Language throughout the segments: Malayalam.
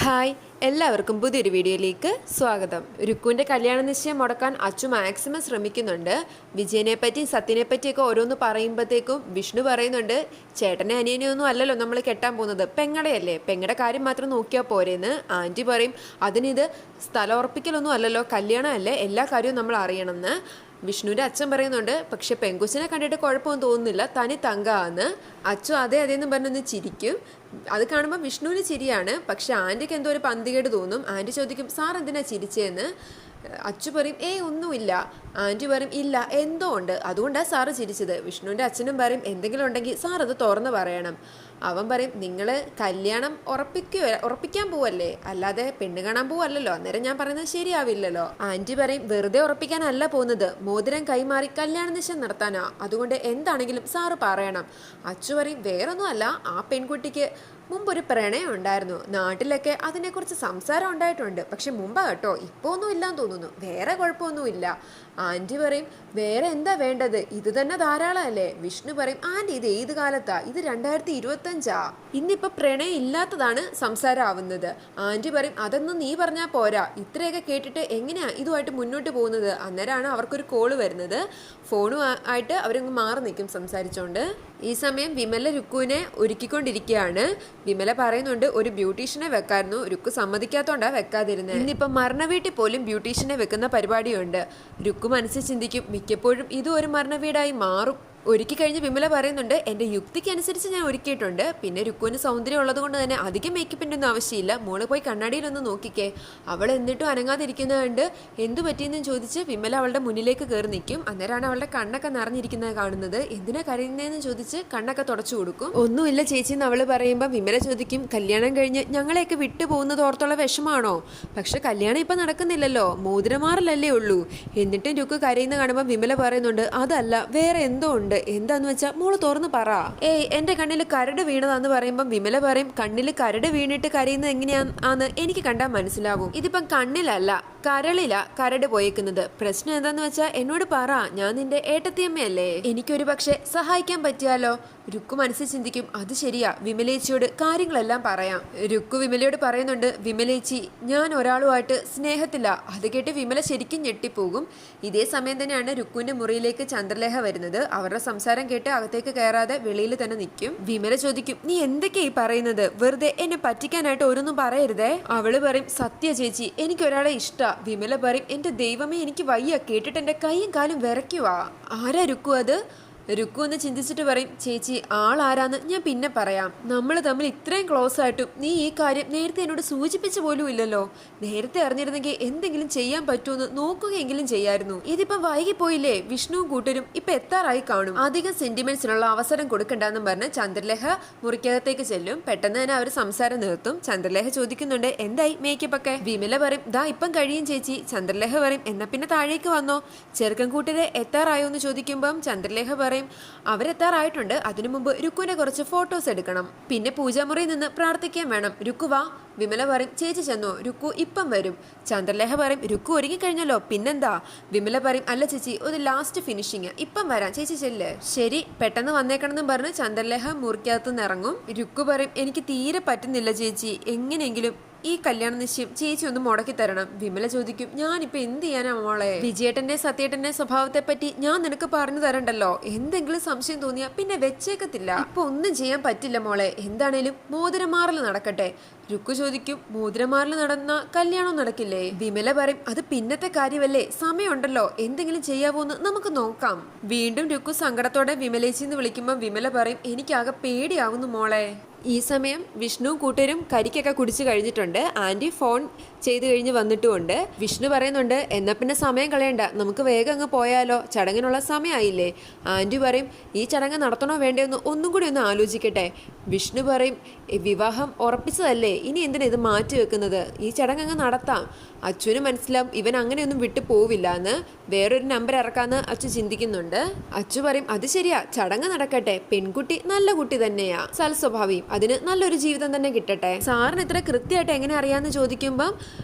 ഹായ്, എല്ലാവർക്കും പുതിയൊരു വീഡിയോയിലേക്ക് സ്വാഗതം. രുക്കുവിൻ്റെ കല്യാണ നിശ്ചയം മുടക്കാൻ അച്ചു മാക്സിമം ശ്രമിക്കുന്നുണ്ട്. വിജയനെ പറ്റി സത്യനെ പറ്റിയൊക്കെ ഓരോന്ന് പറയുമ്പോഴത്തേക്കും വിഷ്ണു പറയുന്നുണ്ട്, ചേട്ടനെ അനിയനെയൊന്നും അല്ലല്ലോ നമ്മൾ കെട്ടാൻ പോകുന്നത്, പെങ്ങടെയല്ലേ, പെങ്ങടെ കാര്യം മാത്രം നോക്കിയാൽ പോരേന്ന്. ആൻറ്റി പറയും, അതിനിത് സ്ഥലം ഉറപ്പിക്കലൊന്നും അല്ലല്ലോ, കല്യാണമല്ലേ, എല്ലാ കാര്യവും നമ്മൾ അറിയണമെന്ന്. വിഷ്ണുവിൻ്റെ അച്ഛൻ പറയുന്നുണ്ട്, പക്ഷെ പെങ്കുച്ചിനെ കണ്ടിട്ട് കുഴപ്പമൊന്നും തോന്നുന്നില്ല, തനി തങ്കാന്ന്. അച്ചു അതെ അതേന്ന് പറഞ്ഞൊന്ന് ചിരിക്കും. അത് കാണുമ്പോൾ വിഷ്ണുവിന് ചിരിയാണ്, പക്ഷെ ആൻറ്റിക്ക് എന്തോ ഒരു പന്തികേട് തോന്നും. ആൻറ്റി ചോദിക്കും, സാർ എന്തിനാ ചിരിച്ചതെന്ന്. അച്ചു പറയും, ഒന്നുമില്ല. ആൻറ്റി പറയും, ഇല്ല എന്തോ ഉണ്ട്, അതുകൊണ്ടാണ് സാറ് ചിരിച്ചത്. വിഷ്ണുവിൻ്റെ അച്ഛനും പറയും, എന്തെങ്കിലും ഉണ്ടെങ്കിൽ സാർ അത് തുറന്ന് പറയണം. അവൻ പറയും, നിങ്ങൾ കല്യാണം ഉറപ്പിക്കാൻ പോവല്ലേ, അല്ലാതെ പെണ്ണ് കാണാൻ പോവല്ലോ, അന്നേരം ഞാൻ പറയുന്നത് ശരിയാവില്ലല്ലോ. ആൻറ്റി പറയും, വെറുതെ ഉറപ്പിക്കാനല്ല പോകുന്നത്, മോതിരം കൈമാറി കല്യാണ നിശ്ചയം നടത്താനാ, അതുകൊണ്ട് എന്താണെങ്കിലും സാറ് പറയണം. അച്ചു പറയും, വേറൊന്നും അല്ല, ആ പെൺകുട്ടിക്ക് മുമ്പൊരു പ്രണയം ഉണ്ടായിരുന്നു, നാട്ടിലൊക്കെ അതിനെക്കുറിച്ച് സംസാരം ഉണ്ടായിട്ടുണ്ട്, പക്ഷെ മുമ്പാ കേട്ടോ, ഇപ്പോൾ ഒന്നും ഇല്ലാന്ന് തോന്നുന്നു, വേറെ കുഴപ്പമൊന്നുമില്ല. ആൻറ്റി പറയും, വേറെ എന്താ വേണ്ടത്, ഇത് തന്നെ ധാരാളമല്ലേ. വിഷ്ണു പറയും, ആൻറ്റി ഇത് ഏത് കാലത്താ, ഇത് 2025 ഇന്നിപ്പോൾ പ്രണയം ഇല്ലാത്തതാണ് സംസാരം ആവുന്നത്. ആൻറ്റി പറയും, അതൊന്നും നീ പറഞ്ഞാൽ പോരാ, ഇത്രയൊക്കെ കേട്ടിട്ട് എങ്ങനെയാ ഇതുമായിട്ട് മുന്നോട്ട് പോകുന്നത്. അന്നേരമാണ് അവർക്കൊരു കോള് വരുന്നത്. ഫോണുമായിട്ട് അവരങ്ങ് മാറി നിൽക്കും സംസാരിച്ചുകൊണ്ട്. ഈ സമയം വിമല രുക്കുവിനെ ഒരുക്കിക്കൊണ്ടിരിക്കുകയാണ്. വിമല പറയുന്നുണ്ട്, ഒരു ബ്യൂട്ടീഷ്യനെ വെക്കായിരുന്നു, രുക്കു സമ്മതിക്കാത്തോണ്ടാണ് വെക്കാതിരുന്നത്. ഇന്നിപ്പം മരണ വീട്ടിൽ പോലും ബ്യൂട്ടീഷ്യനെ വെക്കുന്ന പരിപാടിയുണ്ട്. രുക്കു മനസ്സിൽ ചിന്തിക്കും, മിക്കപ്പോഴും ഇതും ഒരു മരണ വീടായി മാറും. ഒരുക്കി കഴിഞ്ഞ് വിമല പറയുന്നുണ്ട്, എൻ്റെ യുക്തിക്ക് അനുസരിച്ച് ഞാൻ ഒരുക്കിയിട്ടുണ്ട്, പിന്നെ രുക്കുവിന് സൗന്ദര്യം ഉള്ളത് കൊണ്ട് തന്നെ അധികം മേക്കപ്പിൻ്റെ ഒന്നും ആവശ്യമില്ല, മോള് പോയി കണ്ണാടിയിലൊന്ന് നോക്കിക്കേ. അവൾ എന്നിട്ടും അനങ്ങാതിരിക്കുന്നത് കണ്ട് എന്തു പറ്റിയെന്ന് ചോദിച്ച് വിമല അവളുടെ മുന്നിലേക്ക് കയറി നിൽക്കും. അന്നേരമാണ് അവളുടെ കണ്ണൊക്കെ നിറഞ്ഞിരിക്കുന്നത് കാണുന്നത്. എന്തിനാ കരയുന്നതെന്ന് ചോദിച്ച് കണ്ണൊക്കെ തുടച്ചു കൊടുക്കും. ഒന്നുമില്ല ചേച്ചി എന്ന് അവൾ പറയുമ്പോൾ വിമല ചോദിക്കും, കല്യാണം കഴിഞ്ഞ് ഞങ്ങളെയൊക്കെ വിട്ടു പോകുന്നത് ഓർത്തുള്ള വിഷമാണോ? പക്ഷെ കല്യാണം ഇപ്പം നടക്കുന്നില്ലല്ലോ, മോതിരമാറലല്ലേ ഉള്ളൂ. എന്നിട്ടും രുക്കു കരയുന്ന കാണുമ്പോൾ വിമല പറയുന്നുണ്ട്, അതല്ല വേറെ എന്തോ ഉണ്ട്, എന്താന്ന് വെച്ചാ മോള് തുറന്ന് പറ. എന്റെ കണ്ണിൽ കരട് വീണതാന്ന് പറയുമ്പം വിമല പറയും, കണ്ണിൽ കരട് വീണിട്ട് കരയുന്നത് എങ്ങനെയാന്ന് എനിക്ക് കണ്ടാൽ മനസ്സിലാവും. ഇതിപ്പം കണ്ണിലല്ല, കരളില കരട് പോയേക്കുന്നത്. പ്രശ്നം എന്താന്ന് വെച്ചാ എന്നോട് പറ, ഞാൻ നിന്റെ ഏട്ടത്തിയമ്മയല്ലേ, എനിക്കൊരു പക്ഷെ സഹായിക്കാൻ പറ്റിയാലോ. രുക്കു മനസ്സിൽ ചിന്തിക്കും, അത് ശരിയാ, വിമലേച്ചിയോട് കാര്യങ്ങളെല്ലാം പറയാം. രുക്കു വിമലയോട് പറയുന്നുണ്ട്, വിമലേച്ചി ഞാൻ ഒരാളുമായിട്ട് സ്നേഹത്തില്ല. അത് കേട്ട് വിമല ശരിക്കും ഞെട്ടിപ്പോകും. ഇതേ സമയം തന്നെയാണ് രുക്കുവിന്റെ മുറിയിലേക്ക് ചന്ദ്രലേഖ വരുന്നത്. അവരുടെ സംസാരം കേട്ട് അകത്തേക്ക് കയറാതെ വെളിയിൽ തന്നെ നിൽക്കും. വിമല ചോദിക്കും, നീ എന്തൊക്കെയാ ഈ പറയുന്നത്, വെറുതെ എന്നെ പറ്റിക്കാനായിട്ട് ഓരോന്നും പറയരുതേ. അവള് പറയും, സത്യ ചേച്ചി എനിക്ക് ഒരാളെ ഇഷ്ടാ. വിമല പറയും, എന്റെ ദൈവമേ എനിക്ക് വയ്യ, കേട്ടിട്ട് എന്റെ കൈയും കാലും വിറയ്ക്കുവാ. ആരാ രുക്കു അത്? രുക്കു ഒന്ന് ചിന്തിച്ചിട്ട് പറയും, ചേച്ചി ആളാരാന്ന് ഞാൻ പിന്നെ പറയാം. നമ്മൾ തമ്മിൽ ഇത്രയും ക്ലോസ് ആയിട്ടും നീ ഈ കാര്യം നേരത്തെ എന്നോട് സൂചിപ്പിച്ച പോലും ഇല്ലല്ലോ. നേരത്തെ അറിഞ്ഞിരുന്നെങ്കിൽ എന്തെങ്കിലും ചെയ്യാൻ പറ്റുമെന്ന് നോക്കുകയെങ്കിലും ചെയ്യായിരുന്നു. ഇതിപ്പം വൈകിപ്പോയില്ലേ, വിഷ്ണുവും കൂട്ടരും ഇപ്പൊ എത്താറായി കാണും. അധികം സെന്റിമെന്റ്സിനുള്ള അവസരം കൊടുക്കണ്ടെന്നും പറഞ്ഞ് ചന്ദ്രലേഖ മുറിക്കകത്തേക്ക് ചെല്ലും. പെട്ടെന്ന് തന്നെ അവർ സംസാരം നിർത്തും. ചന്ദ്രലേഖ ചോദിക്കുന്നുണ്ട്, എന്തായി മേക്കപ്പ് ഒക്കെ? വിമല പറയും, ദാ ഇപ്പം കഴിയും ചേച്ചി. ചന്ദ്രലേഖ പറയും, എന്നാ പിന്നെ താഴേക്ക് വന്നോ. ചെറുക്കൻ കൂട്ടരെ എത്താറായോ എന്ന് ചോദിക്കുമ്പം ചന്ദ്രലേഖ പറയും, അവരെത്താറായിട്ടുണ്ട്, അതിനു മുമ്പ് രുക്കുവിന്റെ കുറച്ച് ഫോട്ടോസ് എടുക്കണം, പിന്നെ പൂജാമുറിയിൽ നിന്ന് പ്രാർത്ഥിക്കാൻ വേണം. രുക്കു വാ. വിമല പറയും, ചേച്ചി ചെന്നോ, രുക്കു ഇപ്പം വരും. ചന്ദ്രലേഖ പറയും, രുക്കു ഒരുങ്ങിക്കഴിഞ്ഞല്ലോ പിന്നെന്താ. വിമല പറയും, അല്ല ചേച്ചി ഒരു ലാസ്റ്റ് ഫിനിഷിങ്, ഇപ്പം വരാം, ചേച്ചി ചെല്ല്. ശരി പെട്ടെന്ന് വന്നേക്കണമെന്നും പറഞ്ഞ് ചന്ദ്രലേഖ മുറിക്കകത്തുനിന്ന് ഇറങ്ങും. രുക്കു പറയും, എനിക്ക് തീരെ പറ്റുന്നില്ല ചേച്ചി, എങ്ങനെയെങ്കിലും ഈ കല്യാണ നിശ്ചയം ചേച്ചി ഒന്ന് മുടക്കി തരണം. വിമല ചോദിക്കും, ഞാനിപ്പോ എന്ത് ചെയ്യാനാ മോളെ, വിജയേട്ടന്റെ സത്യേട്ടന്റെ സ്വഭാവത്തെ പറ്റി ഞാൻ നിനക്ക് പറഞ്ഞു തരണ്ടല്ലോ, എന്തെങ്കിലും സംശയം തോന്നിയാ പിന്നെ വെച്ചേക്കത്തില്ല. ഇപ്പൊ ഒന്നും ചെയ്യാൻ പറ്റില്ല മോളെ, എന്താണേലും മോതിരമാറൽ നടക്കട്ടെ. രുക്കു ചോദിക്കും, മോതിരമാറൽ നടന്ന കല്യാണം നടക്കില്ലേ? വിമല പറയും, അത് പിന്നത്തെ കാര്യമല്ലേ, സമയമുണ്ടല്ലോ, എന്തെങ്കിലും ചെയ്യാവോന്ന് നമുക്ക് നോക്കാം. വീണ്ടും രുക്കു സങ്കടത്തോടെ വിമലേച്ചിന്ന് വിളിക്കുമ്പോൾ വിമല പറയും, എനിക്കാകെ പേടിയാവുന്നു മോളെ. ഈ സമയം വിഷ്ണു കൂട്ടരും കരിക്കൊക്കെ കുടിച്ചു കഴിഞ്ഞിട്ടുണ്ട്. ആൻറ്റി ഫോൺ ചെയ്ത് കഴിഞ്ഞ് വന്നിട്ടുമുണ്ട്. വിഷ്ണു പറയുന്നുണ്ട്, എന്നാ പിന്നെ സമയം കളയണ്ട, നമുക്ക് വേഗം അങ്ങ് പോയാലോ, ചടങ്ങിനുള്ള സമയമായില്ലേ. ആൻറ്റി പറയും, ഈ ചടങ്ങ് നടത്തണോ വേണ്ടതെന്ന് ഒന്നും കൂടി ഒന്ന് ആലോചിക്കട്ടെ. വിഷ്ണു പറയും, വിവാഹം ഉറപ്പിച്ചതല്ലേ, ഇനി എന്തിനാ ഇത് മാറ്റി വെക്കുന്നത്, ഈ ചടങ്ങ് അങ്ങ് നടത്താം. അച്ഛന് മനസ്സിലാവും ഇവൻ അങ്ങനെയൊന്നും വിട്ടു പോവില്ല എന്ന്. വേറൊരു നമ്പർ ഇറക്കാന്ന് അച്ഛൻ ചിന്തിക്കുന്നുണ്ട്. അച്ഛൻ പറയും, അത് ശരിയാ, ചടങ്ങ് നടക്കട്ടെ, പെൺകുട്ടി നല്ല കുട്ടി തന്നെയാ, സൽസ്വഭാവിയും, അതിന് നല്ലൊരു ജീവിതം തന്നെ കിട്ടട്ടെ. സാറിന് ഇത്ര കൃത്യമായിട്ട് എങ്ങനെ അറിയാന്ന് ചോദിക്കുമ്പം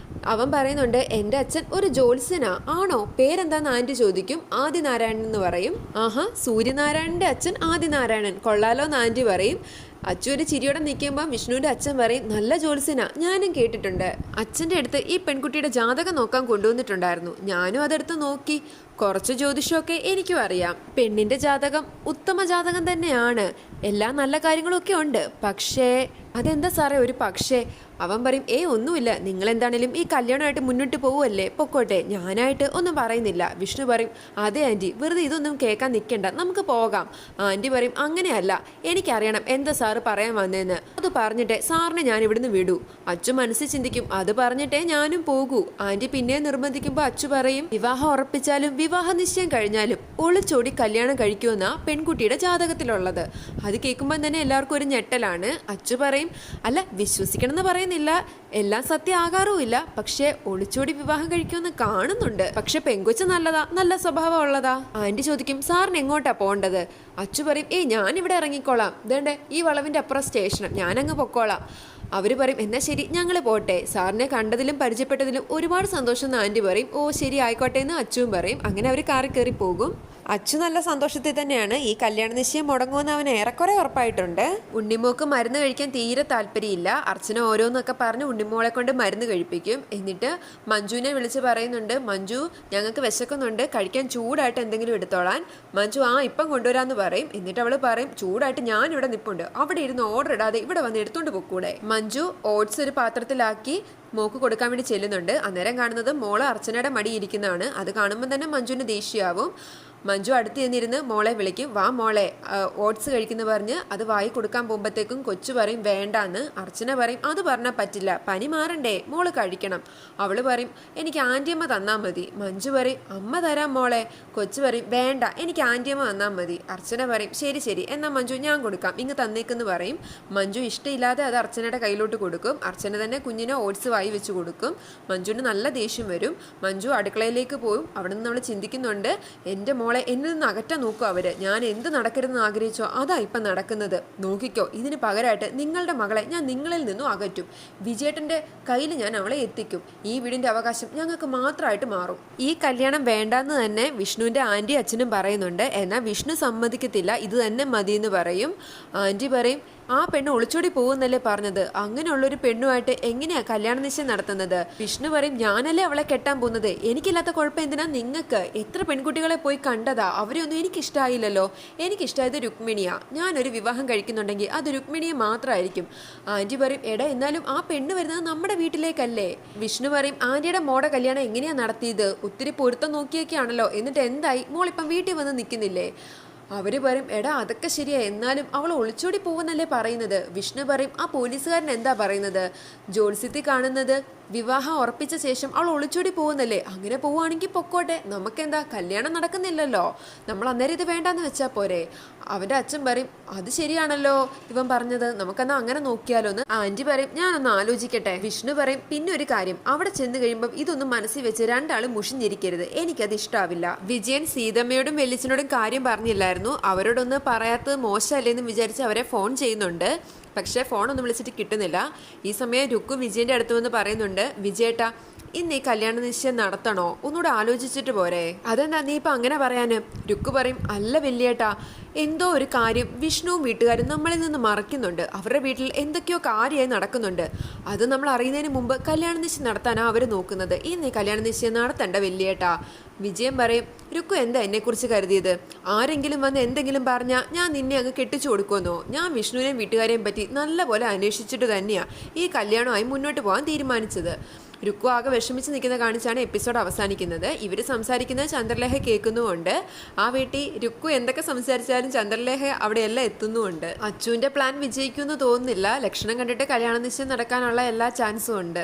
അവൻ പറയുന്നുണ്ട്, എൻ്റെ അച്ഛൻ ഒരു ജോത്സ്യനാ. ആണോ, പേരെന്താന്ന് ആൻറ്റി ചോദിക്കും. ആദിനാരായണൻ എന്ന് പറയും. ആഹാ, സൂര്യനാരായണന്റെ അച്ഛൻ ആദിനാരായണൻ, കൊള്ളാലോ എന്ന് ആൻറ്റി പറയും. അച്ചു ഒരു ചിരിയോടെ നിൽക്കുമ്പോൾ വിഷ്ണുവിന്റെ അച്ഛൻ പറയും, നല്ല ജോത്സ്യനാ, ഞാനും കേട്ടിട്ടുണ്ട്. അച്ഛൻ്റെ അടുത്ത് ഈ പെൺകുട്ടിയുടെ ജാതകം നോക്കാൻ കൊണ്ടുവന്നിട്ടുണ്ടായിരുന്നു. ഞാനും അതെടുത്ത് നോക്കി. കുറച്ച് ജ്യോതിഷമൊക്കെ എനിക്കും അറിയാം. പെണ്ണിന്റെ ജാതകം ഉത്തമ ജാതകം തന്നെയാണ്, എല്ലാ നല്ല കാര്യങ്ങളും ഒക്കെ ഉണ്ട്. പക്ഷേ അതെന്താ സാറേ ഒരു പക്ഷേ? അവൻ പറയും, ഒന്നുമില്ല, നിങ്ങൾ എന്താണേലും ഈ കല്യാണമായിട്ട് മുന്നോട്ട് പോവുമല്ലേ, പൊക്കോട്ടെ, ഞാനായിട്ട് ഒന്നും പറയുന്നില്ല. വിഷ്ണു പറയും, അതെ ആൻറ്റി, വെറുതെ ഇതൊന്നും കേൾക്കാൻ നിൽക്കണ്ട, നമുക്ക് പോകാം. ആൻറ്റി പറയും, അങ്ങനെയല്ല, എനിക്കറിയണം എന്താ സാറ് പറയാൻ വന്നതെന്ന്. അത് പറഞ്ഞിട്ടേ സാറിനെ ഞാൻ ഇവിടുന്ന് വിടൂ. അച്ചു മനസ്സിൽ ചിന്തിക്കും, അത് പറഞ്ഞിട്ടേ ഞാനും പോകൂ. ആൻറ്റി പിന്നെ നിർബന്ധിക്കുമ്പോൾ അച്ചു പറയും, വിവാഹം ഉറപ്പിച്ചാലും വിവാഹ നിശ്ചയം കഴിഞ്ഞാലും ഒളിച്ചോടി കല്യാണം കഴിക്കുമെന്ന പെൺകുട്ടിയുടെ ജാതകത്തിലുള്ളത്. അത് കേൾക്കുമ്പോൾ തന്നെ എല്ലാവർക്കും ഒരു ഞെട്ടലാണ്. അച്ചു പറയും, അല്ല, വിശ്വസിക്കണം എന്ന് പറയുന്നില്ല, എല്ലാം സത്യം ആകാറുമില്ല, പക്ഷെ ഒളിച്ചോടി വിവാഹം കഴിക്കുമെന്ന് കാണുന്നുണ്ട്. പക്ഷെ പെങ്കൊച്ച് നല്ലതാ, നല്ല സ്വഭാവം ഉള്ളതാ. ആന്റി ചോദിക്കും, സാറിന് എങ്ങോട്ടാ പോകേണ്ടത്? അച്ചു പറയും, ഞാനിവിടെ ഇറങ്ങിക്കോളാം, ഇതേണ്ടേ ഈ വളവിന്റെ അപ്പുറം സ്റ്റേഷനും, ഞാനങ്ങ് പൊക്കോളാം. അവർ പറയും, എന്നാ ശരി, ഞങ്ങൾ പോട്ടെ, സാറിനെ കണ്ടതിലും പരിചയപ്പെട്ടതിലും ഒരുപാട് സന്തോഷം എന്ന് ആന്റി പറയും. ഓ ശരി, ആയിക്കോട്ടെ എന്ന് അച്ചുവും പറയും. അങ്ങനെ അവർ കാറിൽ കയറി പോകും. അച്ചു നല്ല സന്തോഷത്തിൽ തന്നെയാണ്. ഈ കല്യാണ നിശ്ചയം മുടങ്ങുമെന്ന് അവന് ഏറെക്കുറെ ഉറപ്പായിട്ടുണ്ട്. ഉണ്ണിമോക്ക് മരുന്ന് കഴിക്കാൻ തീരെ താല്പര്യമില്ല. അർച്ചന ഓരോന്നൊക്കെ പറഞ്ഞ് ഉണ്ണിമോളെ കൊണ്ട് മരുന്ന് കഴിപ്പിക്കും. എന്നിട്ട് മഞ്ജുവിനെ വിളിച്ച് പറയുന്നുണ്ട്, മഞ്ജു, ഞങ്ങൾക്ക് വിശക്കുന്നുണ്ട്, കഴിക്കാൻ ചൂടായിട്ട് എന്തെങ്കിലും എടുത്തോളാൻ. മഞ്ജു ഇപ്പം കൊണ്ടുവരാന്ന് പറയും. എന്നിട്ട് അവള് പറയും, ചൂടായിട്ട് ഞാൻ ഇവിടെ നിൽപ്പുണ്ട്, അവിടെ ഇരുന്ന് ഓർഡർ ഇടാതെ ഇവിടെ വന്ന് എടുത്തോണ്ട് പോക്കൂടെ. മഞ്ജു ഓട്സ് ഒരു പാത്രത്തിലാക്കി മോക്ക് കൊടുക്കാൻ വേണ്ടി ചെല്ലുന്നുണ്ട്. അന്നേരം കാണുന്നത് മോള് അർച്ചനയുടെ മടി ഇരിക്കുന്നതാണ്. അത് കാണുമ്പോൾ തന്നെ മഞ്ജുവിന് ദേഷ്യമാവും. മഞ്ജു അടുത്ത് ചെന്നിരുന്ന് മോളെ വിളിക്കും, വാ മോളെ, ഓട്സ് കഴിക്കുന്നു പറഞ്ഞ് അത് വായി കൊടുക്കാൻ പോകുമ്പോഴത്തേക്കും കൊച്ചു പറയും വേണ്ടാന്ന്. അർച്ചന പറയും, അത് പറഞ്ഞാൽ പറ്റില്ല, പനി മാറണ്ടേ, മോള് കഴിക്കണം. അവള് പറയും, എനിക്ക് ആൻറ്റിയമ്മ തന്നാൽ മതി. മഞ്ജു പറയും, അമ്മ തരാം മോളെ. കൊച്ചു പറയും, വേണ്ട, എനിക്ക് ആൻറ്റിയമ്മ തന്നാൽ മതി. അർച്ചന പറയും, ശരി ശരി, എന്നാൽ മഞ്ജു ഞാൻ കൊടുക്കാം, ഇങ്ങ് തന്നേക്കെന്ന് പറയും. മഞ്ജു ഇഷ്ടമില്ലാതെ അത് അർച്ചനയുടെ കയ്യിലോട്ട് കൊടുക്കും. അർച്ചന തന്നെ കുഞ്ഞിനെ ഓട്സ് വായി വെച്ച് കൊടുക്കും. മഞ്ജുവിന് നല്ല ദേഷ്യം വരും. മഞ്ജു അടുക്കളയിലേക്ക് പോവും. അവിടെ നിന്ന് നമ്മൾ ചിന്തിക്കുന്നുണ്ട്, എൻ്റെ മോളെ എന്നിൽ നിന്ന് അകറ്റാൻ നോക്കും അവര്. ഞാൻ എന്ത് നടക്കരുതെന്ന് ആഗ്രഹിച്ചോ അതാ ഇപ്പം നടക്കുന്നത്. നോക്കിക്കോ, ഇതിന് പകരമായിട്ട് നിങ്ങളുടെ മകളെ ഞാൻ നിങ്ങളിൽ നിന്നും അകറ്റും. വിജയേട്ടൻ്റെ കയ്യിൽ ഞാൻ അവളെ എത്തിക്കും. ഈ വീടിൻ്റെ അവകാശം ഞങ്ങൾക്ക് മാത്രമായിട്ട് മാറും. ഈ കല്യാണം വേണ്ടാന്ന് തന്നെ വിഷ്ണുവിൻ്റെ ആൻറ്റി അച്ഛനും പറയുന്നുണ്ട്. എന്നാൽ വിഷ്ണു സമ്മതിക്കത്തില്ല, ഇത് തന്നെ മതിയെന്ന് പറയും. ആൻറ്റി പറയും, ആ പെണ്ണ് ഒളിച്ചോടി പോകുന്നല്ലേ പറഞ്ഞത്, അങ്ങനെയുള്ളൊരു പെണ്ണുമായിട്ട് എങ്ങനെയാ കല്യാണ നിശ്ചയം നടത്തുന്നത്? വിഷ്ണു പറയും, ഞാനല്ലേ അവളെ കെട്ടാൻ പോകുന്നത്, എനിക്കില്ലാത്ത കുഴപ്പം എന്തിനാ നിങ്ങൾക്ക്? എത്ര പെൺകുട്ടികളെ പോയി കണ്ടതാ, അവരെ ഒന്നും എനിക്കിഷ്ടമായില്ലല്ലോ. എനിക്കിഷ്ടമായത് രുക്മിണിയാ. ഞാനൊരു വിവാഹം കഴിക്കുന്നുണ്ടെങ്കിൽ അത് രുക്മിണിയെ മാത്രമായിരിക്കും. ആൻറ്റി പറയും, എടാ എന്നാലും ആ പെണ്ണ് വരുന്നത് നമ്മുടെ വീട്ടിലേക്കല്ലേ. വിഷ്ണു പറയും, ആൻറ്റിയുടെ മോടെ കല്യാണം എങ്ങനെയാ നടത്തിയത്, ഒത്തിരി പൊരുത്തം നോക്കിയൊക്കെയാണല്ലോ, എന്നിട്ട് എന്തായി, മോളിപ്പം വീട്ടിൽ വന്ന് നിൽക്കുന്നില്ലേ? അവർ പറയും, എടാ അതൊക്കെ ശരിയാ, എന്നാലും അവൾ ഒളിച്ചോടി പോകുന്നല്ലേ പറയുന്നത്. വിഷ്ണു പറയും, ആ പോലീസുകാരൻ എന്താ പറയുന്നത്? ജോത്സ്യത്തിൽ കാണുന്നത് വിവാഹം ഉറപ്പിച്ച ശേഷം അവൾ ഒളിച്ചോടി പോകുന്നല്ലേ. അങ്ങനെ പോവുകയാണെങ്കിൽ പൊക്കോട്ടെ, നമുക്കെന്താ, കല്യാണം നടക്കുന്നില്ലല്ലോ, നമ്മൾ അന്നേരം ഇത് വേണ്ടാന്ന് വെച്ചാൽ പോരെ. അവൻ്റെ അച്ഛൻ പറയും, അത് ശരിയാണല്ലോ ഇവൻ പറഞ്ഞത്, നമുക്കെന്നാ അങ്ങനെ നോക്കിയാലോ എന്ന്. ആൻറ്റി പറയും, ഞാനൊന്ന് ആലോചിക്കട്ടെ. വിഷ്ണു പറയും, പിന്നെ ഒരു കാര്യം, അവിടെ ചെന്ന് കഴിയുമ്പോൾ ഇതൊന്നും മനസ്സിൽ വെച്ച് രണ്ടാളും മുഷിഞ്ഞിരിക്കരുത്, എനിക്കത് ഇഷ്ടാവില്ല. വിജയൻ സീതമ്മയോടും വെല്ലിച്ചനോടും കാര്യം പറഞ്ഞില്ലായിരുന്നു. അവരോടൊന്ന് പറയാത്തത് മോശമല്ലേന്ന് വിചാരിച്ച് അവരെ ഫോൺ ചെയ്യുന്നുണ്ട്. പക്ഷേ ഫോണൊന്നും വിളിച്ചിട്ട് കിട്ടുന്നില്ല. ഈ സമയം രുക്കു വിജയൻ്റെ അടുത്ത് വന്ന് പറയുന്നുണ്ട്, വിജയേട്ടാ, ഇന്ന് ഈ കല്യാണ നിശ്ചയം നടത്തണോ, ഒന്നുകൂടെ ആലോചിച്ചിട്ട് പോരെ? അതെന്താ നീ ഇപ്പം അങ്ങനെ പറയാന്? രുക്കു പറയും, അല്ല വല്യേട്ടാ, എന്തോ ഒരു കാര്യം വിഷ്ണുവും വീട്ടുകാരും നമ്മളിൽ നിന്ന് മറയ്ക്കുന്നുണ്ട്. അവരുടെ വീട്ടിൽ എന്തൊക്കെയോ കാര്യമായി നടക്കുന്നുണ്ട്. അത് നമ്മൾ അറിയുന്നതിന് മുമ്പ് കല്യാണ നിശ്ചയം നടത്താനാണ് അവർ നോക്കുന്നത്. ഇന്ന് ഈ കല്യാണ നിശ്ചയം നടത്തണ്ട വല്യേട്ടാ. വിജയൻ പറയും, രുക്കു എന്താ എന്നെക്കുറിച്ച് കരുതിയത്? ആരെങ്കിലും വന്ന് എന്തെങ്കിലും പറഞ്ഞാൽ ഞാൻ നിന്നെ അങ്ങ് കെട്ടിച്ചു കൊടുക്കുമെന്നോ? ഞാൻ വിഷ്ണുവിനെയും വീട്ടുകാരെയും പറ്റി നല്ലപോലെ അന്വേഷിച്ചിട്ട് തന്നെയാണ് ഈ കല്യാണമായി മുന്നോട്ട് പോകാൻ തീരുമാനിച്ചത്. രുക്കു ആകെ വിഷമിച്ച് നിൽക്കുന്ന കാണിച്ചാണ് എപ്പിസോഡ് അവസാനിക്കുന്നത്. ഇവർ സംസാരിക്കുന്നത് ചന്ദ്രലേഖ കേൾക്കുന്നുമുണ്ട്. ആ വീട്ടിൽ രുക്കു എന്തൊക്കെ സംസാരിച്ചാലും ചന്ദ്രലേഖ അവിടെയെല്ലാം എത്തുന്നുമുണ്ട്. അച്ചുവിൻ്റെ പ്ലാൻ വിജയിക്കുമെന്ന് തോന്നുന്നില്ല. ലക്ഷണം കണ്ടിട്ട് കല്യാണ നിശ്ചയം നടക്കാനുള്ള എല്ലാ ചാൻസും ഉണ്ട്.